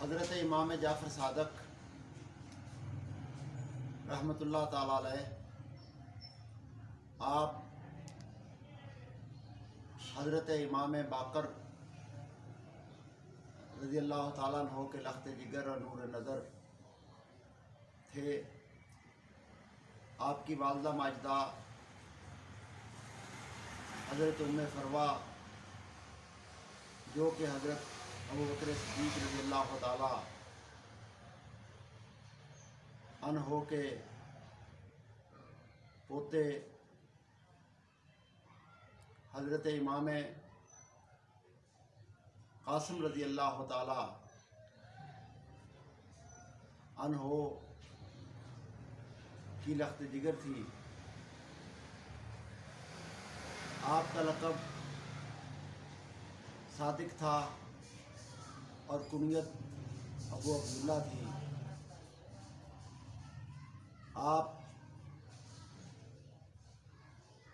حضرت امام جعفر صادق رحمۃ اللہ تعالی علیہ، آپ حضرت امام باقر رضی اللہ تعالیٰ عنہ کے لخت جگر اور نور نظر تھے۔ آپ کی والدہ ماجدہ حضرت ام فروا، جو کہ حضرت ابوبکر صدیق رضی اللہ تعالیٰ عنہ کے پوتے حضرت امام قاسم رضی اللہ تعالیٰ عنہ کی لخت جگر تھی۔ آپ کا لقب صادق تھا اور کنیت ابو عبداللہ تھی۔ آپ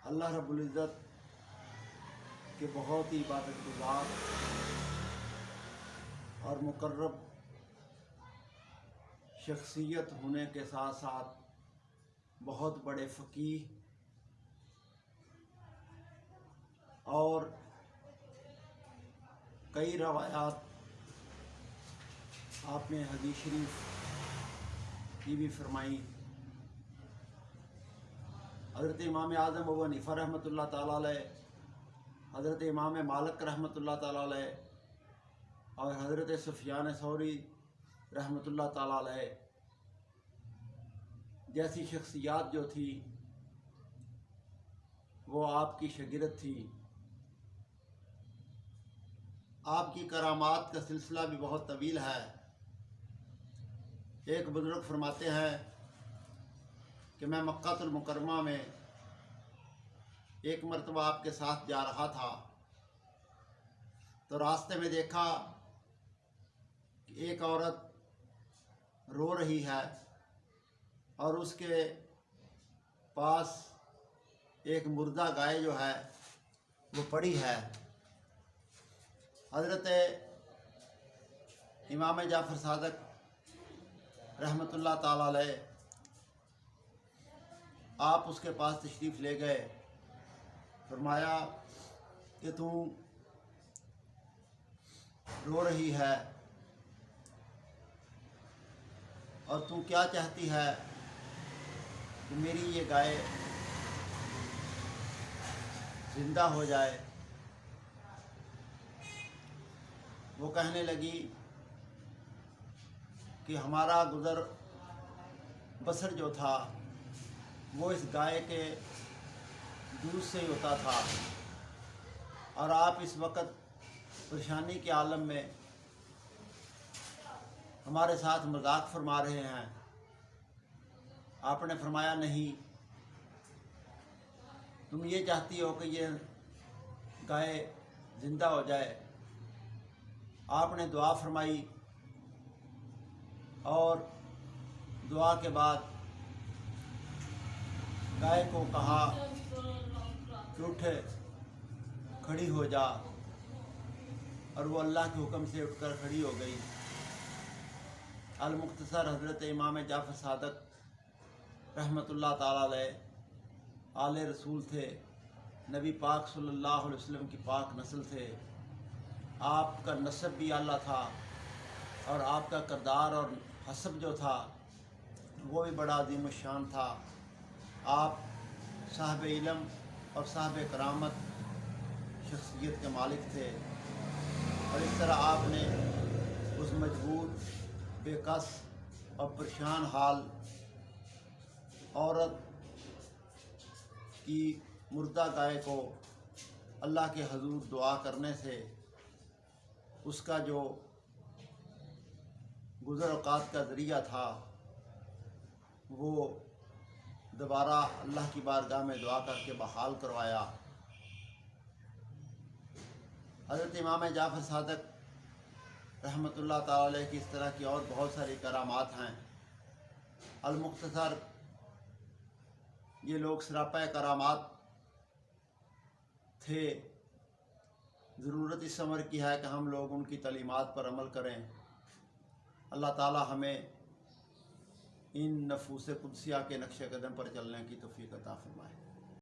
اللہ رب العزت کے بہت ہی عبادت گزار اور مقرب شخصیت ہونے کے ساتھ ساتھ بہت بڑے فقیہ اور کئی روایات آپ نے حدیث شریف کی بھی فرمائی۔ حضرت امام اعظم ابو حنیفہ رحمۃ اللہ تعالیٰ علیہ، حضرت امام مالک رحمۃ اللہ تعالیٰ علیہ اور حضرت سفیان ثوری رحمۃ اللہ تعالیٰ علیہ جیسی شخصیات جو تھی وہ آپ کی شاگرد تھی۔ آپ کی کرامات کا سلسلہ بھی بہت طویل ہے۔ ایک بزرگ فرماتے ہیں کہ میں مکہ المکرمہ میں ایک مرتبہ آپ کے ساتھ جا رہا تھا تو راستے میں دیکھا کہ ایک عورت رو رہی ہے اور اس کے پاس ایک مردہ گائے جو ہے وہ پڑی ہے۔ حضرت امام جعفر صادق رحمۃ اللہ تعالیٰ علیہ آپ اس کے پاس تشریف لے گئے، فرمایا کہ تو رو رہی ہے اور تو کیا چاہتی ہے کہ میری یہ گائے زندہ ہو جائے؟ وہ کہنے لگی کہ ہمارا گزر بسر جو تھا وہ اس گائے کے دودھ سے ہی ہوتا تھا، اور آپ اس وقت پریشانی کے عالم میں ہمارے ساتھ مذاق فرما رہے ہیں۔ آپ نے فرمایا نہیں، تم یہ چاہتی ہو کہ یہ گائے زندہ ہو جائے۔ آپ نے دعا فرمائی اور دعا کے بعد گائے کو کہا کہ اٹھ کھڑی ہو جا، اور وہ اللہ کے حکم سے اٹھ کر کھڑی ہو گئی۔ المختصر حضرت امام جعفر صادق رحمۃ اللہ تعالیٰ علیہ آل رسول تھے، نبی پاک صلی اللہ علیہ وسلم کی پاک نسل تھے۔ آپ کا نسب بھی اعلیٰ تھا اور آپ کا کردار اور حسب جو تھا وہ بھی بڑا عظیم الشان تھا۔ آپ صاحب علم اور صاحب کرامت شخصیت کے مالک تھے، اور اس طرح آپ نے اس مجبور، بے کس اور پریشان حال عورت کی مردہ گائے کو اللہ کے حضور دعا کرنے سے اس کا جو گزر اوقات کا ذریعہ تھا وہ دوبارہ اللہ کی بارگاہ میں دعا کر کے بحال کروایا۔ حضرت امام جعفر صادق رحمۃ اللہ تعالیٰ علیہ کی اس طرح کی اور بہت ساری کرامات ہیں۔ المختصر یہ لوگ سراپا کرامات تھے۔ ضرورت اس امر کی ہے کہ ہم لوگ ان کی تعلیمات پر عمل کریں۔ اللہ تعالی ہمیں ان نفوس قدسیہ کے نقش قدم پر چلنے کی توفیق عطا فرمائے۔